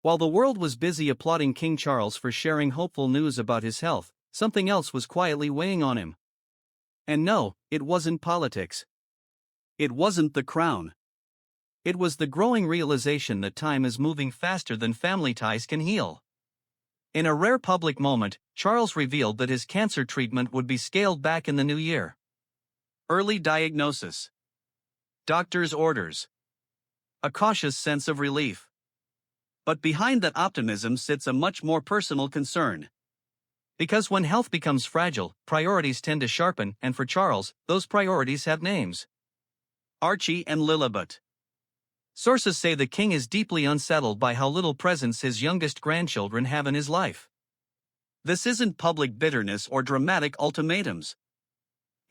While the world was busy applauding King Charles for sharing hopeful news about his health, something else was quietly weighing on him. And no, it wasn't politics. It wasn't the crown. It was the growing realization that time is moving faster than family ties can heal. In a rare public moment, Charles revealed that his cancer treatment would be scaled back in the new year. Early diagnosis. Doctor's orders. A cautious sense of relief. But behind that optimism sits a much more personal concern. Because when health becomes fragile, priorities tend to sharpen, and for Charles, those priorities have names. Archie and Lilibet. Sources say the king is deeply unsettled by how little presence his youngest grandchildren have in his life. This isn't public bitterness or dramatic ultimatums.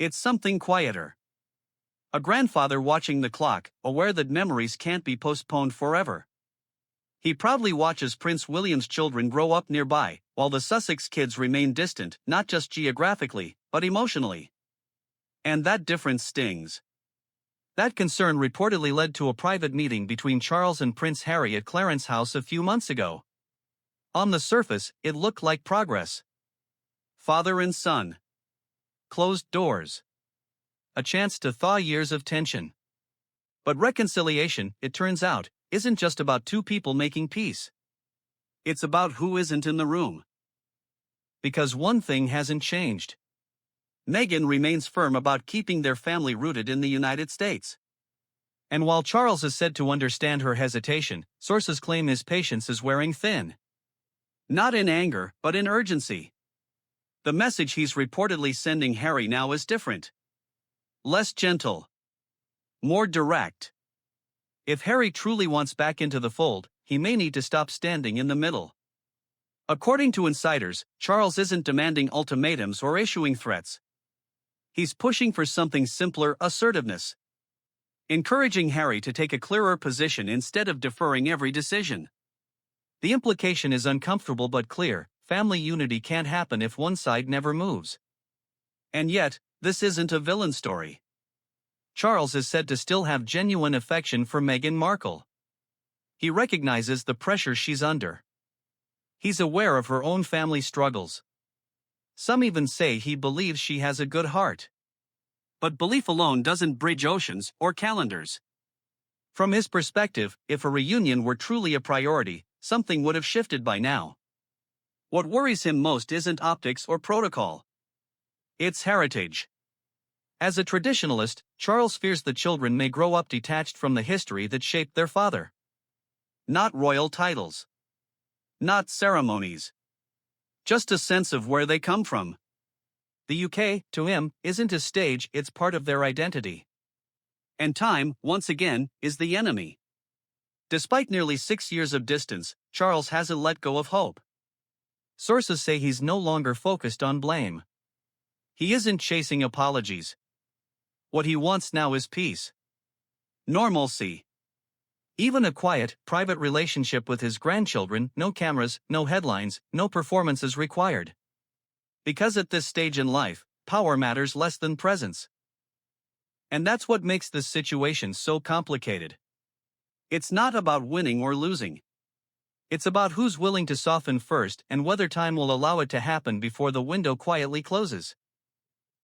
It's something quieter. A grandfather watching the clock, aware that memories can't be postponed forever. He proudly watches Prince William's children grow up nearby, while the Sussex kids remain distant, not just geographically, but emotionally. And that difference stings. That concern reportedly led to a private meeting between Charles and Prince Harry at Clarence House a few months ago. On the surface, it looked like progress. Father and son. Closed doors. A chance to thaw years of tension. But reconciliation, it turns out, isn't just about two people making peace. It's about who isn't in the room. Because one thing hasn't changed. Meghan remains firm about keeping their family rooted in the United States. And while Charles is said to understand her hesitation, sources claim his patience is wearing thin. Not in anger, but in urgency. The message he's reportedly sending Harry now is different. Less gentle. More direct. If Harry truly wants back into the fold, he may need to stop standing in the middle. According to insiders, Charles isn't demanding ultimatums or issuing threats. He's pushing for something simpler: assertiveness. Encouraging Harry to take a clearer position instead of deferring every decision. The implication is uncomfortable but clear: family unity can't happen if one side never moves. And yet, this isn't a villain story. Charles is said to still have genuine affection for Meghan Markle. He recognizes the pressure she's under. He's aware of her own family struggles. Some even say he believes she has a good heart. But belief alone doesn't bridge oceans or calendars. From his perspective, if a reunion were truly a priority, something would have shifted by now. What worries him most isn't optics or protocol. It's heritage. As a traditionalist, Charles fears the children may grow up detached from the history that shaped their father. Not royal titles. Not ceremonies. Just a sense of where they come from. The UK, to him, isn't a stage, it's part of their identity. And time, once again, is the enemy. Despite nearly 6 years of distance, Charles hasn't let go of hope. Sources say he's no longer focused on blame. He isn't chasing apologies. What he wants now is peace. Normalcy. Even a quiet, private relationship with his grandchildren, no cameras, no headlines, no performances required. Because at this stage in life, power matters less than presence. And that's what makes this situation so complicated. It's not about winning or losing. It's about who's willing to soften first and whether time will allow it to happen before the window quietly closes.